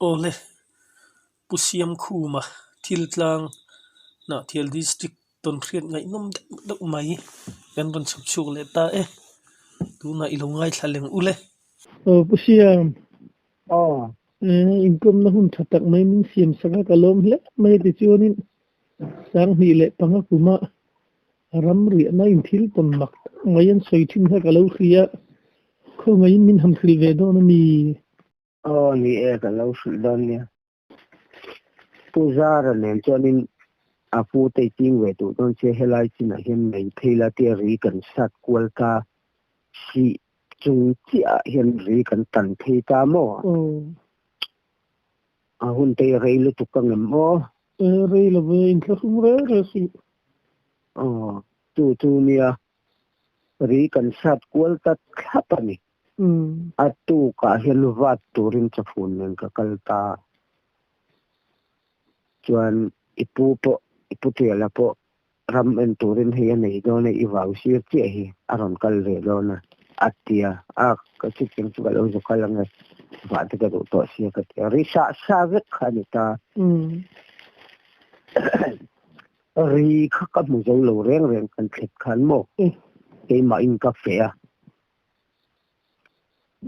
ole pusiam khuma thil tlang na thial district ton khriat ngai nom dak mai kan ron chuk chuk le ta tu na ilongai thaleng ule pusiam Ờ, income na hun thatak mai min siam sanga kalom hle mai ti chuanin sang hi le panga kuma ram ri na in thil ton mak mai an soi thin ha kalo khria kho mai min ham thil ve do na mi ni ka lâu sự đơn nha. Tu ra rồi nên cho nên phu tây chính về tụ don che helai chi na hian nei thela te ri kan sat kwal ka si chung chia hian ri kan tan thei ta mo hun te rei lu tu kang mo re la ve in khum re si tu nia ri kan sat kwal ta khapani atu ka hian wat turin chafun nen ka kalta chuan ipu te la po ram en turin he nei do ne iwau sir che hi aron kal re do na atia ka chikin chu galo zo kalanga va te ka do to sia ka te ri sa vek khanita ri kha ka mu zo lo reng kan khet khan mo ke ma in ka fe a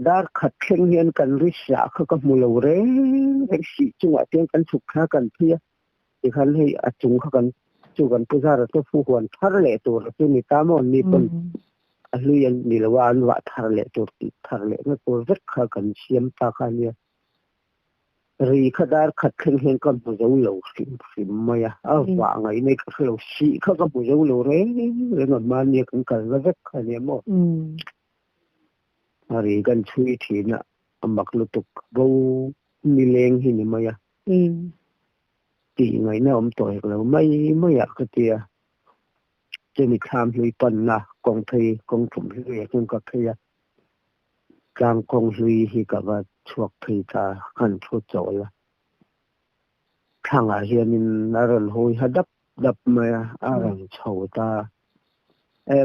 dar khat khleng hian kan ri sa kha ka mu lo reng si chunga tiang kan suk kha kan thia ti khan hei a chung kha kan chu kan puzar to fu hon thar le to tu ni ta mo ni pon a luyan ni lawan wa thar le to thar le na to vet kha kan siam ta kha ni ri khadar khat khleng hian kan bu zo lo sim maya wa ngai nei ka lo si kha ka bu zo lo reng ngon ma ni kan kal vet kha ni mo ri kan chui thi na amak lu tuk bo ni leng hi ni maya ti ngai na toi lo mai ka tia che mi tham hui pan na kong thum hui kun ka khia kang kong hui hi ka ba chuak thei ta kan thu chola thanga hianin naran hoi hadap dap maya aran chhota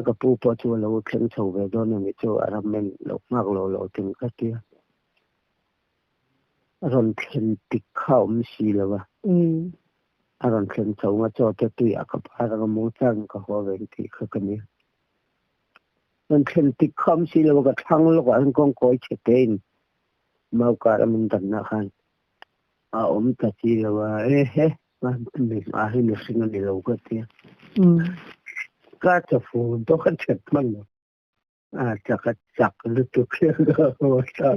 ka pu po chu lo khen chho ve do na mi chu aram men lo mak lo tin ka tia ron khen tik khom si lawa aron khen chho nga cho te tu ya ka phara ga mo chang ka ho ve ti kha ka ni ron khen tik khom si lawa ka thang lo ka an kong koi che tein mau ka ram dan na khan ta chi lawa he man mi a hi ni singa ni lo ka tia ka cha fu do ka chet man chak lu tu khe ga ho cha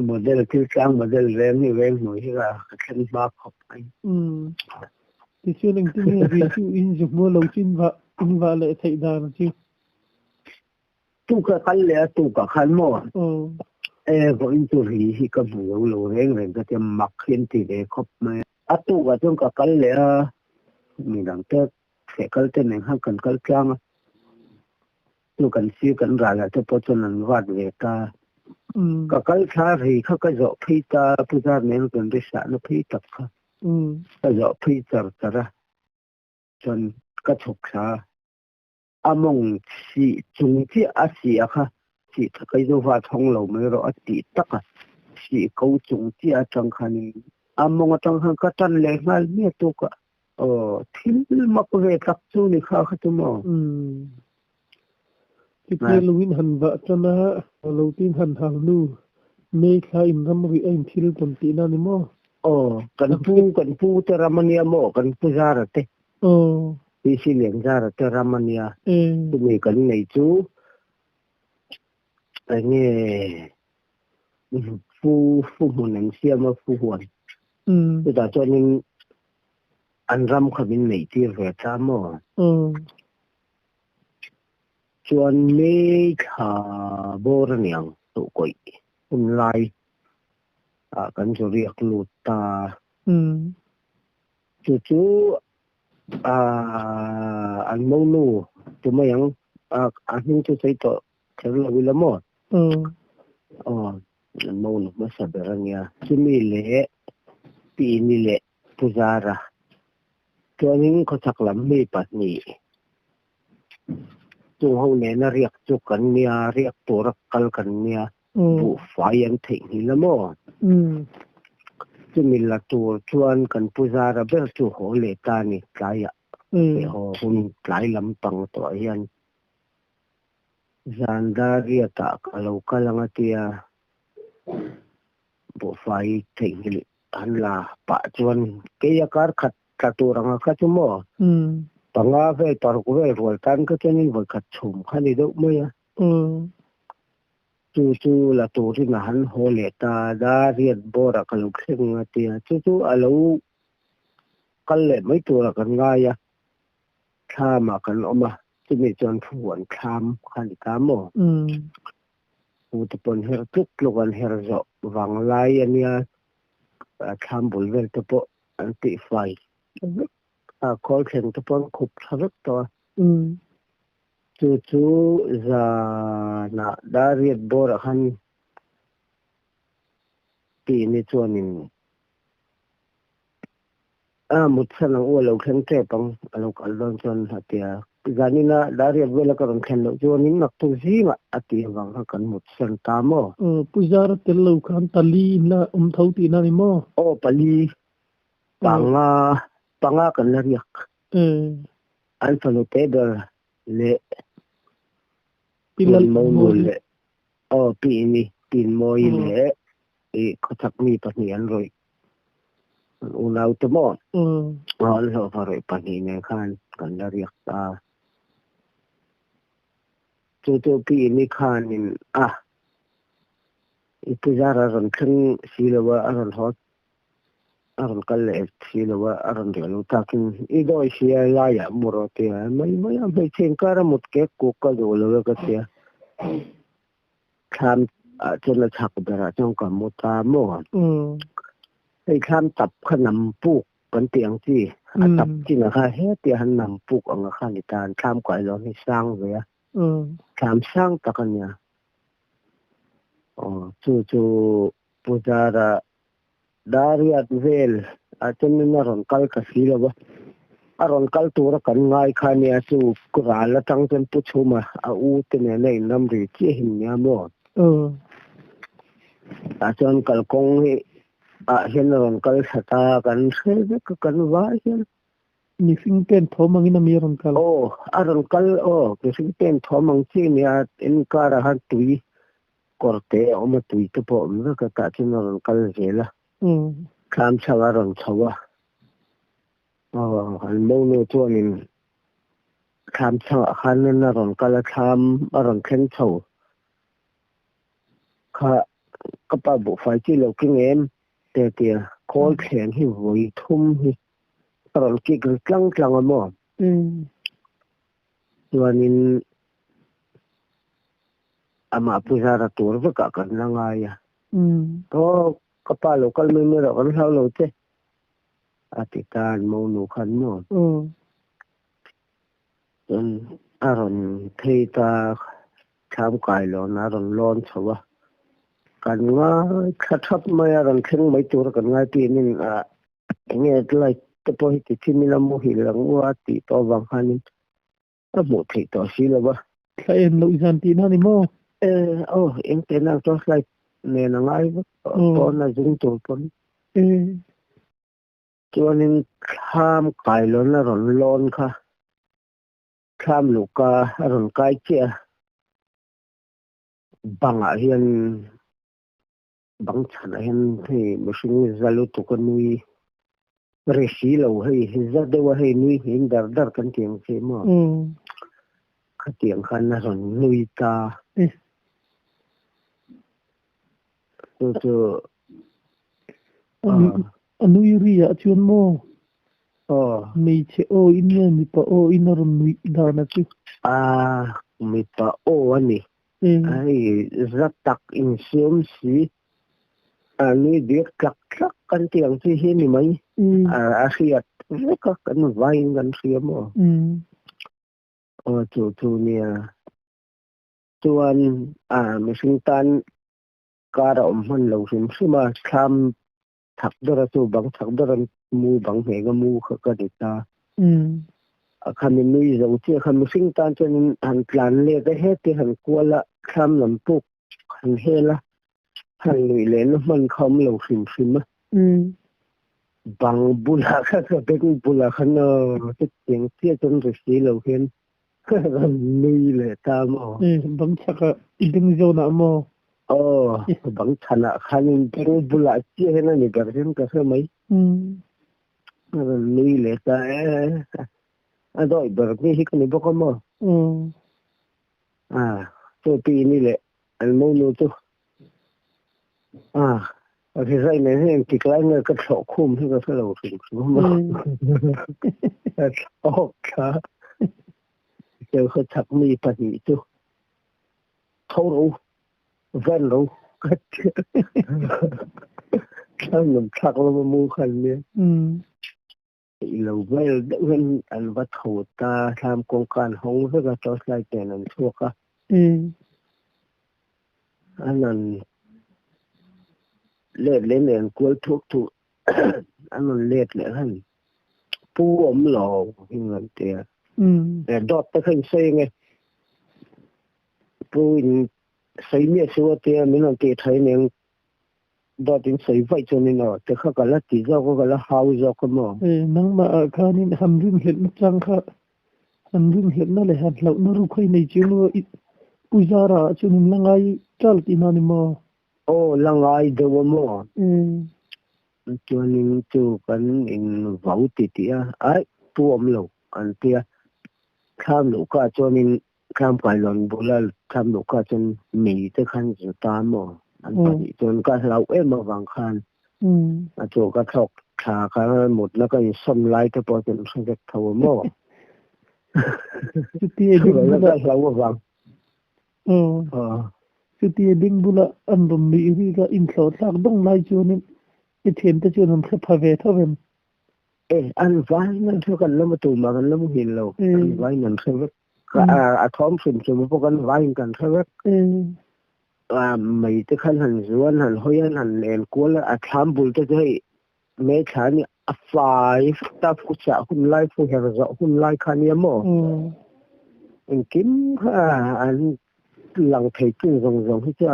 model til sang model rem ni ven mo hi ga khen ba khop ai ti chu ning ti ni vi chu in ju mo lo chin va le thai da na chi tu ka kal le tu ka khan mo go in tu ri hi ka bu lo reng ka te mak khen ti de khop ma tu ga chung ka kal le mi dang te se kal te neng han kan kal kyang tu kan si kan ra la te po chon an wat ve ta ka kal tha ri kha ka zo phi ta pu za ne kan ri sa no phi tak kha ka zo phi char chara chon ka thuk sa among si chung chi a si a kha si ta kai zo wa thong lo me ro a ti tak a si ko chung chi a chang khan among a chang khan ka tan le ngal me tu ka thil ma ko ve tak chu ni kha kha tu mo ti pe luin han va chana lo tin han hal nu me kha in ram ri ein thil ton ti na ni mo kan pu te ramania mo kan pu za ra te ti si leng za ra te ramania tu mi kan nei chu nghe phu mo nang sia ma phu huan tu ta cho nên an ram kha bin nei ti ve ta mo chuan me kha bor niang tu koi un lai kan jo riak lu ta chu an mo nu tu ma yang a hin tu sai to thel lo wi la mo an mo nu ma sa berania chimi le pi ni le puzara cho nên có chắc lắm mê bát nhỉ tu hậu này nó riak tu kan nia riak tu rak kal kan nia บุไฟยันถึงหิละโมจะมีละตัวชวนกันปุจาระเบลจูโหเลตานี่ไกลอ่ะโหหุ่นไกลลำปังตัวยันจันดาเรียตากะโลกะลังเตียบุไฟถึงหิอันลาปะชวนเกียการขัดกระตัวรังกะจุโมปังอาเวตอร์กุเวรวลตันก็จะนี่วลกัดชุมขันนี่ดูมั้ยจูละตัวที่น่ะหันโหเลตาดาเรียดบอระกะลุกเซงเตียจูอะลูกัลเลไม่ตัวละกันง่ายข้ามากันออกมาจะมีจนผวนคามขันตามโมอุตปนเฮรทุกลูกันเฮรโจวังไลอันเนี้ยคามบุลเวลตะโปอันติไฟคอลเข็งตะปนขุบทะลุตัวจูจะน่ะดารีดบอระคันปีนี้จวนนี้มุดสนังอ้วนเราเข็นเจ็บปังเราก็ลองจนหัดเดียจานี่นะดารีดเวลาก็ต้องเข็นเราจวนนี้นักตุซีมาอัติวังกันมุดสนตามอปุจาระเตลเราคันตาลีนะเท่าตีนั่นนี่มั้งปลีปังกันละเรียกอันฟลุเตเดอร์เละปีนมองดูเละปีนี้ปีนมอยเละเขาทักมีปัญญาเลยอุณาอุตมอนเราพอรปัญญาเนี่ยขันกันละเรียกตาจูปีนี้ขันนี่อีกจาระรันขึ้นสีเลวะอรันฮอตอรันกัลเลตสีเลวะอรันเดียลุตากินอีโดยเสียลายมุรติไม่เช่นการมุดเก็กกุกกระโดดเลยก็เสียข้ามจนละฉักเดระจ้องกับมุตาโมไอ้ข้ามตับขนมปุกกันเตียงที่ตับจริงอะค่ะเฮ้เตียหันนำปุกอังคารนิตานข้ามก่อยเราให้สร้างเลยข้ามสร้างตะกันเนี่ยจูปุจาระดาริอัตเวลอาจจะมีนารอนคัลกสีแล้ววะอารอนคัลตัวกันง่ายขันเนี่ยจูกราละตั้งจนปุชุมาอูเตเนี่ยในน้ำริที่หินเนี่ยมั้งอาจารย์คัลคงเห็นนารอนคัลสตากันเชื่อก็กันว่าเห็นมีสิ่งเป็นทอมังอินามีอารอนคัลอารอนคัลมีสิ่งเป็นทอมังที่เนี่ยอินการะหันตุยkorte oma tuite po umra ka ta chinoron kal zela kam chagaron chawa han mo no chuanin kam chawa khanen ron kala kham aron khen chho kha kapa bu fai chi lo king em te kol khen hi voi thum hi ron ki tlang mo chuanin ama pujara tur ka kan langaya to kapalo kal me ro kan halo te atitan mo nu khan mo aron theita kham kai lo na ron lon chawa kan nga khathap ma ron thing mai tur kan nga ti nin nge tlai te po hi ti chimila mo hi lang wa ti to wang hanin a mo thei to si lo ba khai en lo izan ti na ni mo em tên là cho lại nè là ngay con là dùng tổ con cho nên tham cài lớn là rộn lon kha tham lục ca rộn cái chia bằng hiền bằng chân hiền thì một số người giao lưu tụ con nuôi rồi xí lâu hay ra đâu hay nuôi hiền dar dar kan tiếng thế mà cái tiếng khăn là rộn nuôi ta anu ria chuan mo mi che in ne mi pa in ron mi da na chu mi pa ani ai zatak in siom si ani dir klak kan tiang si hi ni mai asiat ka kan vai ngan sia mo chu nia chuan mi sing tanการอมมันเราสิมซึ่งมาทำถักดระตูบังถักดระมูบังเหงมูก็ติดตาคำนี้เราเชื่อคำสิ่งต่างจนหันกลั่นเลี้ยได้เหตุหันกลัวละคำลำปุก คันเฮละหันลุยเลนมันคำเหลาฟิมบางบุลาก็เป็นบุลาคันจะเสียงเสียจนจะสีเหลาเห็นก็ลุยเลยตามบางชักอีดึงโจนะมบางชนะคันเป็นบุลาเสียนั่นนี่แบบนั้นก็ใช่ไหมลุยเลยแต่ดอยแบบนี้ที่คนนี้บอกก็มั้งตัวปีนี่แหละอันโมโนตัวโอเคใช่ไหมที่ติดไล่เงินก็สอบคุ้มที่ก็เราถึงมั้งโอ้ค่ะเจอเขาชักมีปฏิจุเขารู้แฟนรู้ก็เจอข้างหนุ่มชักแล้วมามูคันเนี่ยเราไม่เงินอันวัดถูตาทำโครงการห้องเพื่อการต่อสายแต่นั้นทั่วก็อันนั้นเล็ดเล่นเล่นกลัวทุกอันนั้นเล็ดเลยท่านผู้อมหล่อที่เงินเตียแต่ดอดตะขึ้นเซงไงผู้ใส่เมียชัวเตียไม่นอนเตียไทยเนี่ยดอดถึงใส่ไฟจนนี่เนาะแต่เขาก็ละตีเจ้าก็ละหาวเจ้าก็มองนังมาข้านี่ทำรุ่งเห็นจังค่ะทำรุ่งเห็นนั่นแหละเราไม่รู้ใครในจีนว่าอุจาระจนลังไงจัลกินานี่มาลังไงเดี๋ยวมั้งจวนนี้จูกันอินวาวติเตียผู้อมหลงอันเตียข้ามหลูกก็จวนนี้ข้ามไปหลอนบุลาข้ามหลูกก็จนมีแต่ขันจุดตามอันนี้จนก็เรามาบางคันจูก็ถกขาขาหมดแล้วก็ส้มไล่แต่พอจนสังเกตเขาหม้อจุดที่ดิ้งแล้วก็เราบางจุดที่ดิ้งบุละอันดมีรีก็อินสอดสักดงไล่จวนนี้ไปเห็นแต่จวนนั้นแค่พาเวทเท่านั้นอันไว้นั่นเท่ากันแล้วมาตูมากันแล้วมึงเห็นเราอันไว้นั่นใช่ไหมก็ท้อมสุ่มสุ่มพวกกันไว้กันใช่ไหมไม่จะขันหันส่วนหันห้อยหันเอ็นกัวแล้วทำบุญจะให้เมื่อฉันเนี่ยฝ่ายตาผู้ชายคุณไล่ผู้เห็นเราคุณไล่ขันเนี่ยมั้งกินอันหลังเพจจึงส่งที่จะ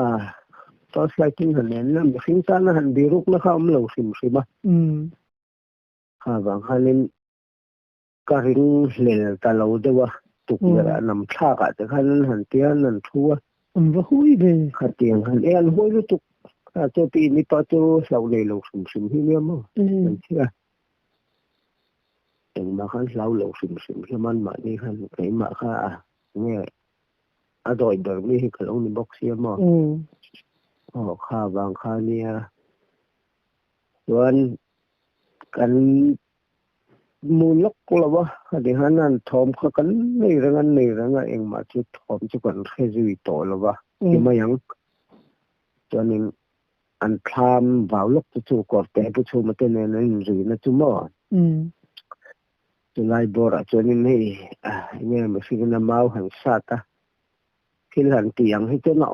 ตอนสไลด์จึงหันเนี่ยแล้วสิ่งสารหันดีรุกนะครับมันเราสิมะบางครั้งนี่การิงเล่นตลอดด้วยว่าตุกเนี่ยนำชากัดแต่ครั้งนั้นหันเตี้ยนั่นทั่วว่าหุยเลยขัดเตียงหันหุยรู้ตุกเจ้าปีนี้ต่อเจ้าเราเลยเราสิมที่เนี่ยมั้งมันเชื่อแต่บางครั้งเราสิมที่มันมานี่คันไอ้มาค่ะเนี่ยดอยแบบนี้เขาลงในบ็อกเซียมั้งข้าบางครั้งเนี่ยส่วนกันมูลกก็แล้วว่าเดี๋ยวนั้นทอมเขากันในเรื่องเองมาจุดทอมจุกันแค่จุดต่อแล้วว่าที่มาอย่างตอนนี้อันทำว่าวลกจู่กอดแต่ผู้ชมมาเต้นในหรือนะจุ่มจุไลบอระจนนี่เนี่ยมันสิ่งนั้นมาหันซาตาที่หันเตียงให้เจ้าหน้า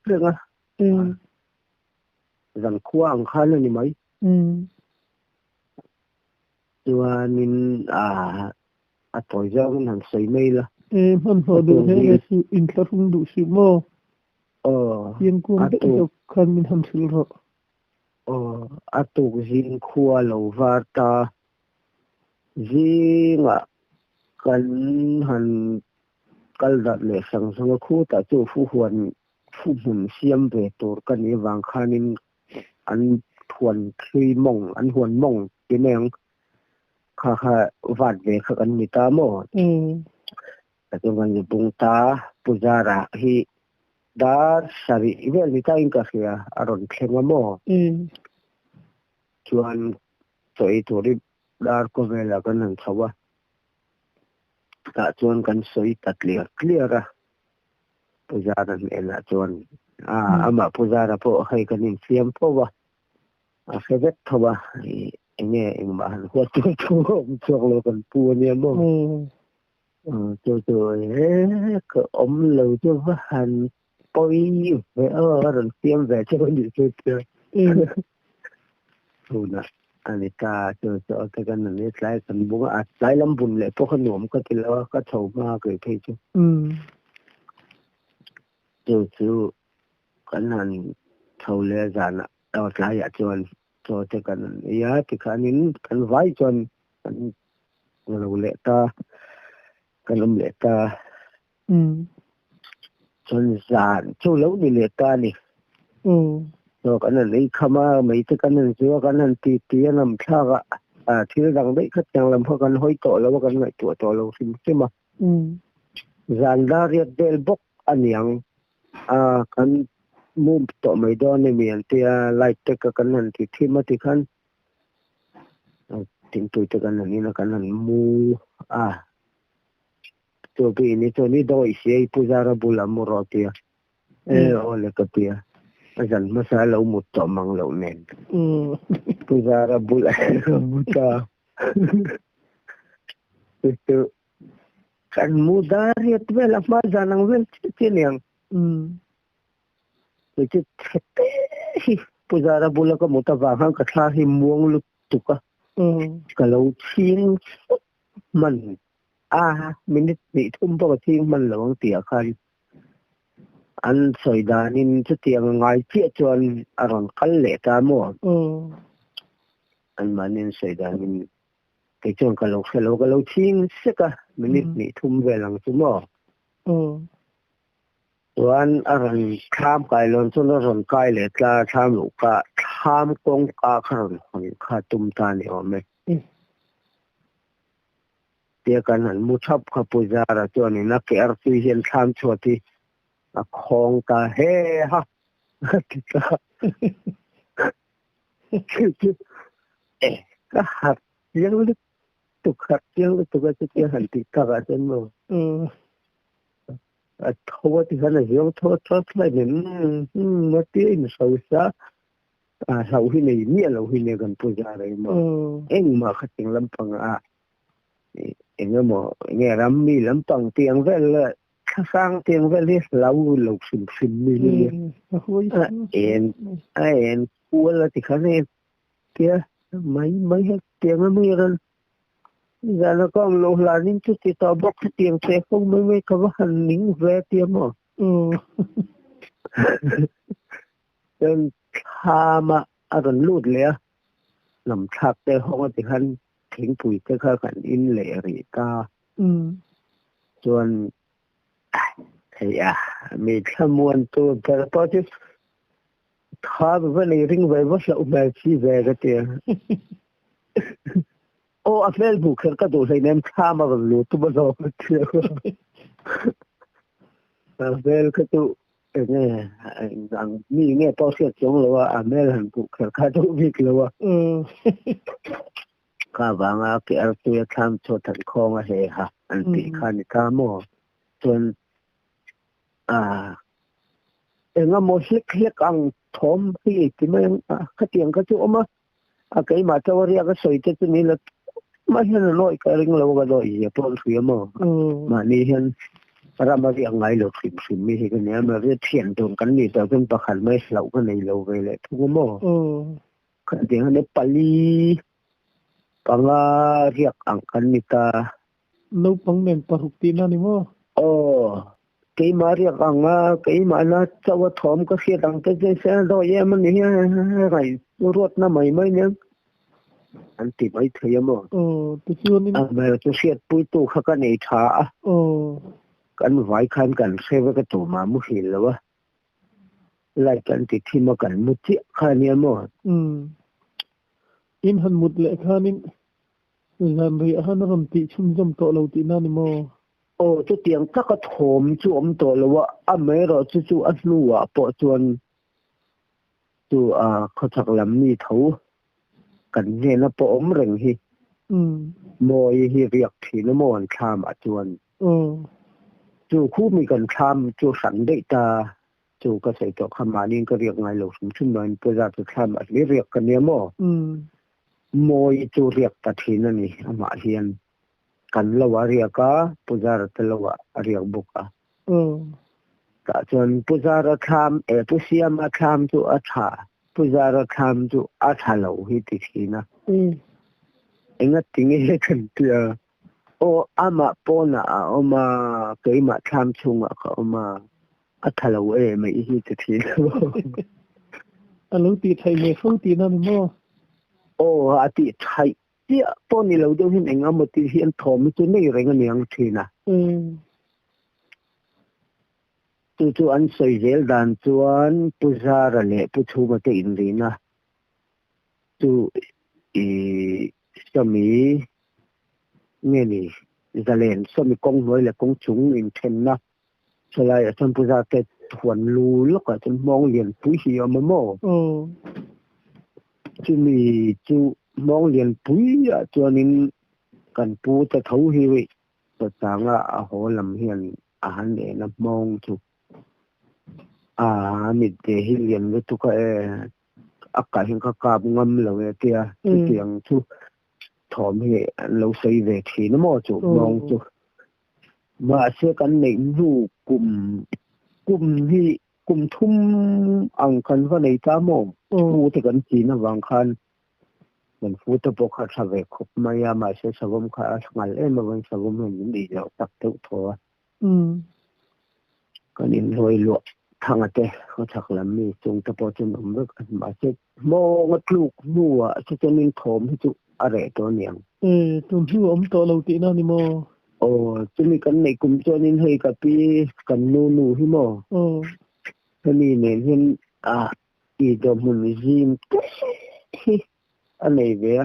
เรื่องรันขั้วอังคารเลยนี่ไหมตัวนินต่อยเจ้ามันหันใส่ไม่ละมันพอดูให้สิอินทรุงดูสิโมยังกูไม่ได้คันมันทำสิหรอตุกจิงขั้วเราวาตาจิงกันหันกัลดัดเลยสังคู่แต่จู่ผู้หวนผู้หุ่นเสียมเบตัวกันนี้วางคานินอันหวนคุยมงอันหวนมงเป็นแนงข้าวาดเวกกันมีตาโมแต่ตรงกันอยู่บุงตาปุจาระที่ดาสารีเวลมีตาอินกาเซียอารมณ์เข่งโมชวนตัวรีดาร์ก็เวลากันนั่งเขาว่าแต่ชวนกันสวยตัดเลียระปุจาระเอละชวนมาปุจาระพอให้กันนิ่งเสียมเพราะว่าเสด็จเขาว่าเนี่ยเองมาหัวตัวช่วงเรากันปูเนี่ยมั้งตัวก็เราจะว่าหันปอยเรื่องเตรียมแบบจะมันอยู่ตัวถูกนะอันนี้ตาตัวแต่กันนี่สายสันบุกสายลำบุญเลยพวกขนมก็ติดแล้วก็โฉบมากเลยพี่จุตัว กันหันเท่าเลจานะเราหลายจวนตัวเจกันยาที่ขันนี้กันไว้จนกันเราเละตากันลมเละตาจนจานช่วงแล้วนี่เละตานี่ตัวกันนั้นไอ้ขมาไม่ที่กันนั้นชัวกันนั้นตีน้ำชาก็ที่ดังได้ขัดยังลำพอกันห้อยต่อแล้วว่ากันไงตัวเราสิใช่ไหมจานดาเรียดเดลบกอันยังกันมุมต่อไม่ได้ในเมียนที่ไล่เตะกันนั่นที่มาที่ขันถึงตัวเตะกันนั่นนี่นะกันนั่นมูตัวปีนี้ตัวนี้โดยเสียผู้จาระบุลามรอเตียโอเลกเตียอาจารย์มาสาเราหมดต่อมังเราเน้นผู้จาระบุลมุตาitu kan mudah ya tuh lah masa nang wel cicil yang itu pujara bola ka mota bahang katha hi muang lu tuka kalau ching man minit ni thum ba ching man lawang tia khan an soidanin chu tiang ngai chi chuan aron kal le ta mo an manin soidanin cái chuyện cái lâu chín sức mình đi thum về lòng chúng mòวันอะไรข้ามไกลลงจนเราสนไกลเลยกล้าข้ามลูกก็ข้ามกงกาขนาดคนข้าตุ้มตาเนี่ยไหมเดี๋ยวกันนั้นมุชับข้าปุจาระจวนนี่นักเกอร์ฟิเห็นข้ามชัวที่คงตาเฮ้ฮะที่ก็ก็หัดยังลึกตุกหัดยังลึกตุกจะเกี่ยหันติกาจันมั้งทั่วที่ขนาดยังทั่วเลยเนี่ยมาเตี้ยนสาวสาวสาวที่นี่เราที่นี่กันปุจาระมั้งเอ็งมาขัดยังลำพังเอ็งก็มั้งเงี้ยรำมีลำพังเตียงเวลเลยสร้างเตียงเวลเราเราซึมมีเลยเอ็นกลัวละที่ขนาดเตี้ยไม่ให้เตียงไม่กันแล้วก็โลหะนิ่งจุดที่ต่อบล็อกเตียงเสียคงไม่ก็ว่าหันนิ่งแวะเตียงมั้งจนข้ามาอะไรลุดเลยลำชักแต่ห้องที่ขันทิ้งปุ๋ยจะเข้ากันอินเหล่ริกาส่วนมีขมวนตัวแต่พอที่ข้าเป็นในริงไว้ว่าเราแบบที่แวะกันเตียงโอ้เฟซบุ๊กก็ดูใส่เน้นข้ามาแบบรู้ตัวเราเชื่อเฟซก็ดูเนี่ยอย่างนี้เนี่ยพอเสียจงเลยว่าเมลันบุ๊กก็ดูวิกเลยว่าข้าบางเกี่ยวตัวทำโชว์ถังคองอะไรฮะอันที่ข้านี่ข้าโม่ส่วนโมสิกเรียกอังทอมที่ไม่ขัดเตียงก็จู่มาไอ้มาเจ้าเรียกก็สวยจะนี่ละไม่เห็นน้อยก็เรื่องเราก็น้อยอย่าปนเสียมั้งมานี่เห็นเรามาเรียกไงเราสิมีเหตุการณ์มาเรียกเทียนตรงกันนี่แต่เป็นประคันไม่เราก็ในเราไปเลยทุกมั้งขัดเตียงเนี่ยปลีปังเรียกอังกันนี่ตาเราปังเมนปะหุกตีนั่นนี่มั้งcái mà riêng cái mà nó cho vào thóm có xe đằng cái xe rồi emมันนี่ไงรถน่ะไม่เนี่ยอันที่ไม่เทียมตัวชวนนี่มาตัวเสียปุ้ยตู้เขาก็ในช้ากันไว้คันกันเซฟก็ตัวมามุหิแล้ววะไล่กันติดที่มากันมุจิค่าเนี่ยมั้งอินหันมุดเลยค่านี่งานเรียหันรำติชุ่มจำโตเราตีนั่นนี่มั้งจะเตียงถ้าก็ถมจุ่มตัวเลยว่าไม่รอจู่อันรู้ว่าปอจวนตัวเขาจักลำมีเท่ากันเนี่ยนะปอมเร่งฮีมอยฮีเรียกทีนะมอนชามจวนจู่คู่มีกันชามจู่สันได้ตาจู่ก็ใส่ตัวขมานี่ก็เรียกไงเราสมชุนมันเพื่อจะชามอันนี้เรียกกันเนี่ยมั้งมอยจู่เรียกตาทีนั่นนี่มาเฮียนกันละวะเรียกปุจาระตละวะเรียกบุกแต่จนปุจาระทำปุเสียมาทำจุอาชาปุจาระทำจุอาชาเหล่าฮิติทีนะเอ็งก็ทิ้งให้กันเตียอามาปอนะอามาเกยมาทำชุงอ่ะเขามา อัทเราไม่ฮิตทีอันเราตีไทยเลยเขาตีนั่นมั้งโอ้อาทิตย์ไทยเจ้าตอนนี้เราดูเห็นเองว่ามันตีเห็นทอมตัวนี้เรื่องนี้ยังทีนะตัวอันสวยเจลดันตัวอันปุจาระเล่ปุถุมาเตอินดีนะตัวสมีเนี่ยนี่จะเล่นสมีกงน้อยและกงจุงอินเทนนะสลายจนปุจาเตหวนรูแล้วก็จนมองเรียนปุยเหี่ยวมาโม่จะมีจูมองเรียนปุยตัวนี้กันปูจะเท่าหิวตัวต่างอ่ะโหลำเฮียนอาหารเองนะมองจูมิดเดหิเลียนก็ทุกอากาศเห็นข้ากาบงำเลยเตียเตียงทุกถอมให้เราใส่เวทีนะมอจูมองจูมาเชื่อกันในรูกลุ่มที่กลุ่มทุ่มอังคันก็ในจ้ามองฟูตกันจีนวางคันมันฟูตะปกขาดเวคบมายามาเชื่อสวมขาสมัยมาวันสวมเห็นดีแล้วตักเตุกทัวก็นินรวยหลวงทางเตะเขาถักลำมีจงตะปอจนอมเลิกมาเช็ดมองลูกนัวจะนินถมให้จุอะไรตัวเนียงตัวที่อมตัวเราตีนั่นนี่มอโอ้จะมีกันในกลุ่มตัวนินให้กับพี่กันนูให้มอถ้ามีเนี่ยเห็นอีดอมุนซิมอันไหนเว้ย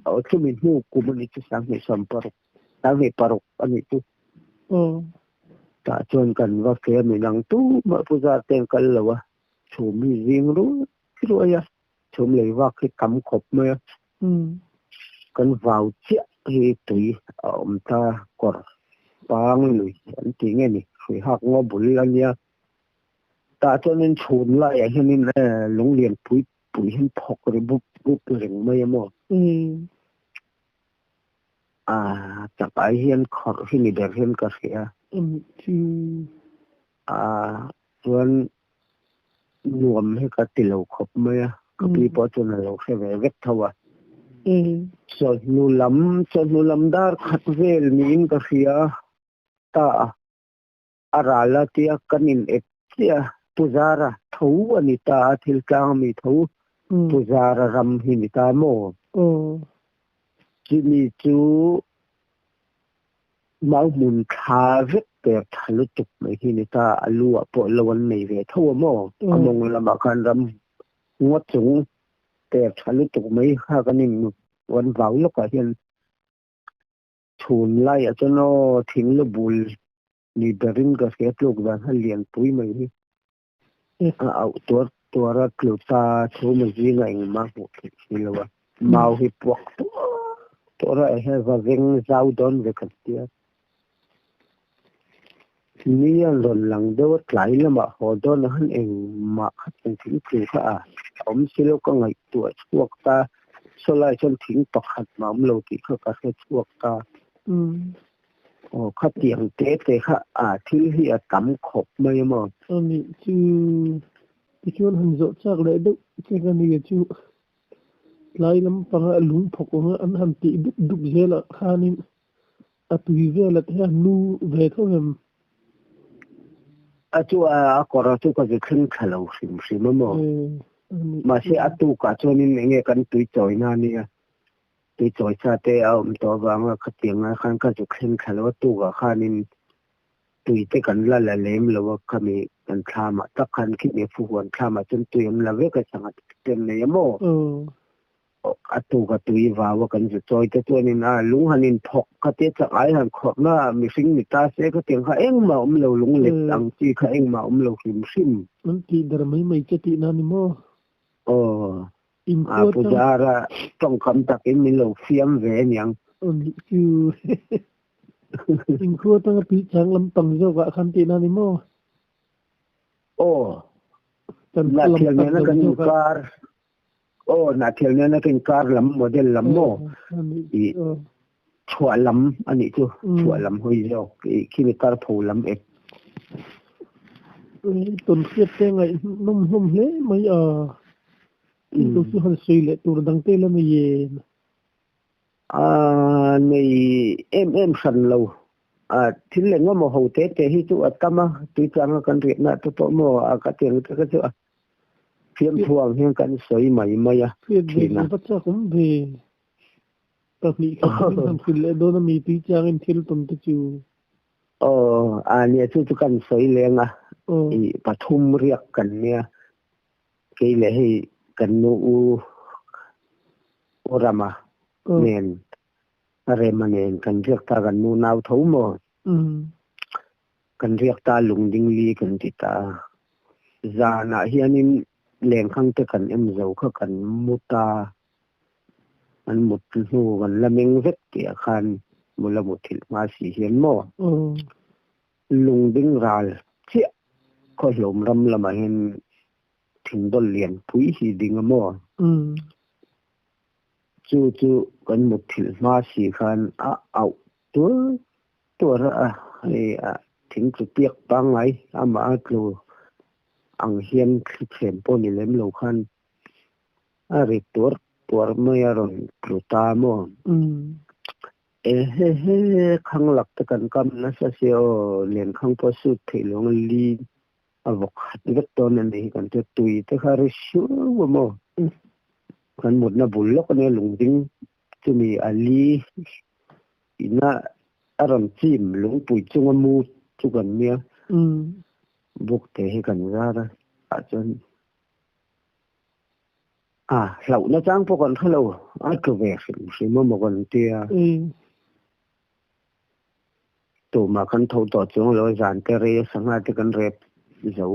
เอาที่มีหูกลุ่มนี้จะสังเหตุสัมปรุสังเหตุปรุอันนี้จุตาชวนกันว่าแกมีหลังตู้มาพูดเต็มกันเลยวะชมมีเรื่องรู้คิดว่าชมเลยว่าคือกำขบเมื่อกันวาวเจ้าให้ตุยตากอดปางเลยอันที่ไงนี่คุยหักงอบุญอันเนี้ยตาชวนนั้นชนไล่อย่างนี้โรงเรียนปุ๋ยเห็นพกเลยบุบเร่งไม่ยอมจากไอเฮียนขอที่นี่เดินเฮียนก็เสียส่วนรวมให้กับติเราครบเมื่อก็ปีพอจนเราแค่เวทเท่าว่าส่วนนูลำดาร์ขัดเวลมีนก็เสียตาอาราลาเตียกันินเอเตียปุจาระทูอันนี้ตาทิลกางมีทูปุจาระรำหินิตาโมที่มีจูมามุนคาเวทเปิดทะลุตุกไม่หินิตาอลัวปลวันในเวทัวโมมงละมาการรำงวดสูงเปิดทะลุตุกไม่ข้ากันนี่วันเผาแล้วก็เห็นชูนไล่จนเอาทิ้งระบุลนี่เดินก็เสียลูกแบบให้เลี้ยงปุ้ยไม่เอาตัวรักลูกตาชูมันยิ่งไงมากหมดนี่ละวะมาหิปวกตัวเราให้ว่าเร่งเจ้าโดนเวกันเดียนี่หล่นหลังเดือดไหลแล้วมาหอโดนหันเองมาขัดเป็นถึงคือข้าผมสิลูกก็ไงตัวพวกตาสลายจนถึงตกขัดมาโลกิเขาก็แค่พวกตาข้าเตียงเต๊ะข้าที่ที่กำขบไม่มองอันนี้ที่ชวนหันโจจากเลยดุแค่กันนี่จูไล่ลำปังลุงพกว่าอันหันตีดุเจละข้านี่ตุยเวลที่นูเวทเขาจูก็เราจูก็จะขึ้นขลุ่มสิมมมาเสียตูกะจนนี่เงี้ยกันตุยจอยนานี่ตุยจอยชาเตเอาตัวบางว่าขัดเตียงขันก็จะขึ้นขลุ่มตูกะข้านี่ตุยเตกันละเล่มแล้วว่าเขามีกันข้ามาตักขันคิดเนี่ยฟูหวนข้ามาจนตุยมันละเวกสังเต็มเลยโมตูกะตุยว่ากันจะจอยแต่ตัวนี้ลุงหันินพกก็เตะจากไอ้หันขอบหน้ามีสิ่งมีตาเสก็เตียงข้าเอ็งมาเราลุงเล็กอังจีข้าเอ็งมาเราขิมซิมมันที่ดราไม่จะตีนั่นนี่โมปุจาระต้องคำตักเอ็มมีเราเฟียมแหวนยังคืออินครัวตั้งปีจังลำตังเจ้าว่าคันตีนั่นนี่โมนาเทียนเนี่ยนักการการนาเทียนเนี่ยนักการการลำโมเดลลำโมชัวลำอันนี้จูชัวลำหอยเจ้าขี้มีการผูลำเอ็ดต้นเสียเตงไงนุ่มเลยไม่ตัวสุหันสุยเลยตัวดังเตลไม่เย็นในเอ็มสันเรา thil le ngamo ho te hi chu atama tu chang kan ri na to mo ka tiang te ka chu phiam thuang hian kan soi mai mai a thì nó bắt ra cũng về tập nghị không làm thil le do na mi ti chang in thil tum te chu nia chu kan soi lenga i pathum riak kan nia ke le hi kan nu orama nen remanen kan riak ta kan nu nau tho mo kan riak ta lung ding li kan ti ta zana hianin leng khang te kan em zo kha kan muta an mut nu kan lameng vet ti khan mula muthil ma si hian mo lung ding ral chi ko hlom ram lama hin thing dol lian pui hi ding mo chu kan muthil ma si khan au tu ra thing chu piak pa ngai ama tlu ang hian khem po ni lem lo khan ri tur mai ron pluta mo he khang lak ta kan kam na sa seo len khang po su thilong li avok vet ton an hi kan te tui te khari shu mo kan mut na bulok ne lungding chumi ali ina aram chim lung pui chung mu chu kan nia buk te hi kan ra ra chon lau na chang po kan hello ku ve sim mo kan tia to ma kan tho to chung lo zan te re sanga te kan rep zo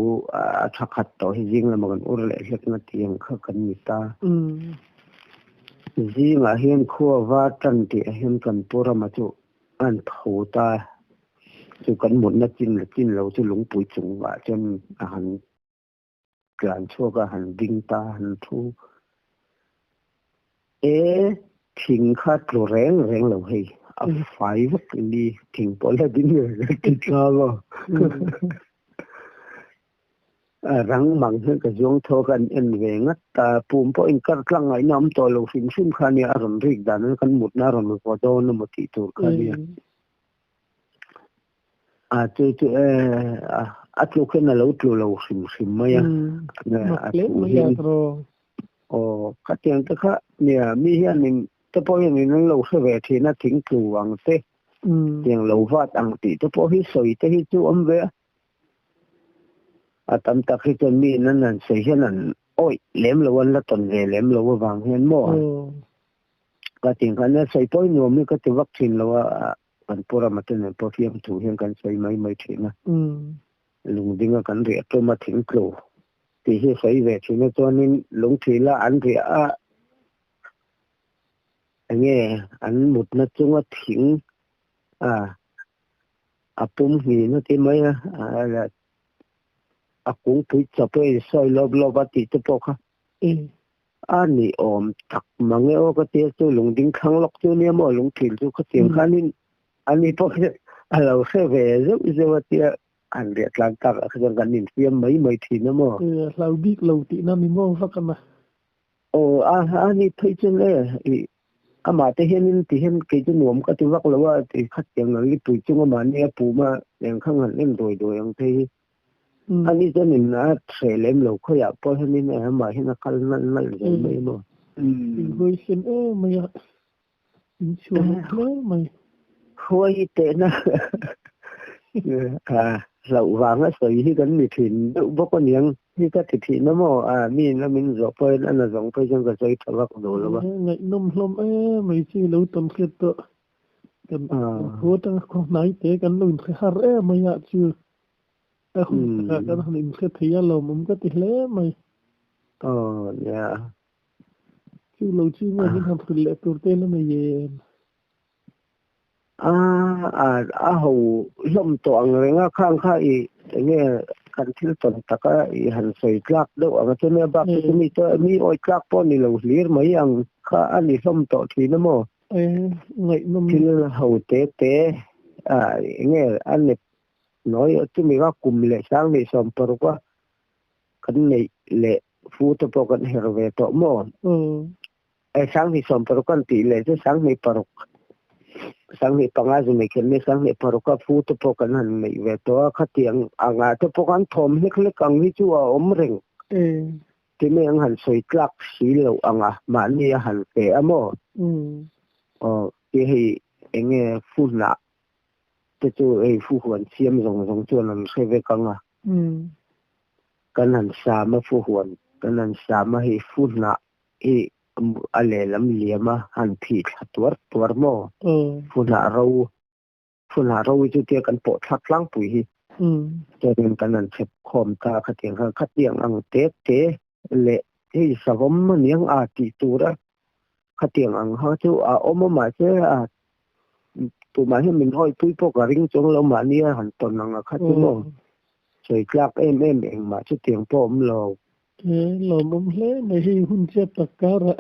thakhat to hi jing la ma kan ur le hlek na tiang kha kan ni ta ji ma hian khuwa wa tan ti hian kan pura ma chu an tho ta chu kan mun na chin lo chu lung pui chung wa chen han kan chu ka han ding ta han thu thing kha tlo reng lo hei a fai vak ni thing pol la din ti ka lo rang mang he ka jong tho kan en ve ngat ta pum po in kar tlang ai nam to lo sim khani aron rik dan kan mut na ron ko do no mo ti tur khani chu atlu khen lo tlu lo sim mai ya tro ka tiang ta kha nia mi hian nin te po hian nin lo se ve thi na thing tlu wang te tiang lo wat ang ti te po hi soi te hi chu om ve tam ta khi ton mi nan se hian an oi lem lo wan la ton ve lem lo wang hian mo ka tiang kan na sei poi no mi ka ti vak thin lo an pura maten po fiam tu hian kan sei mai thina lung dinga kan ri to ma thing tlu ti hi sei ve thina chonin lung thila an ri nge an mut na chunga thing pum hi na ti mai kung pui chape soi lob ba ti te po kha ani om tak mange o ka te chu lung ding khang lok chu ne mo lung thil chu kha tiang khanin ani po alo se ve zo ti an ri tlang tak khang kan nin fiam mai thi na mo lau dik lau ti na mi mo fa kan ma ani thai chen le ama te hianin ti hen ke chu nuam ka ti wak lo wa ti khat tiang ngi tu chu ma ne pu ma leng khang han lem doi ang thei ani zonin na threlem lo khoya po hanin ma hina kal nan mai mo goi sen maya in chu le mai khoi te na lau wang a soi hi kan mi thin bo ko niang hi ka thi na mo mi na min zo po na zong po jang ka soi thawak do lo ba ngai nom hlom mai chi lo tom khet to kan ho tang ko nai te kan lo har maya chu kan han in khet ya lo mum ka ti hle mai ya chu lo chi ma min han khul le tur te na mai ye ho lom to ang renga khang kha I nge kan thil ton taka I han soi tlak do ang chu ne ba chu mi to mi oi tlak po ni lo lir mai ang kha ani lom to thi na mo ngai nom thil ho te nge an ne nói chu mi ga kum le sang ni som par kwa kan nei le fu to po kan herve to mo sang ni som par kan ti le chu sang ni par sang ni panga zu me khen me sang ni paroka fu to pokan han me ve to khatiang anga to pokan thom hek le kang hi chu a om reng ti me ang han soi tlak si lo anga ma ni han pe amo ti hi enge fu na te chu ei fu huan siam zong zong chu nan se ve kanga kan han sa ma fu huan kan han sa ma hi fu na e ale lam liama han phi tuar mo fu na ro chu te kan po thak lang pui hi te ren kan han chep khom ta khatiang ang te le hi savom niang a ti tura khatiang ang ha chu a om ma che a tu ma hi min hoi pui po ka ring chong lo ma ni han ton ang kha chu mo choi klak em eng ma chu tiang po lo lo mom hle mai hi hun che takara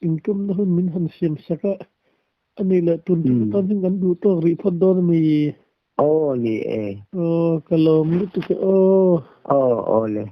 income na hun min han siam saka ani la tun ton hin gan du to ri phod don mi ni kalom lu tu le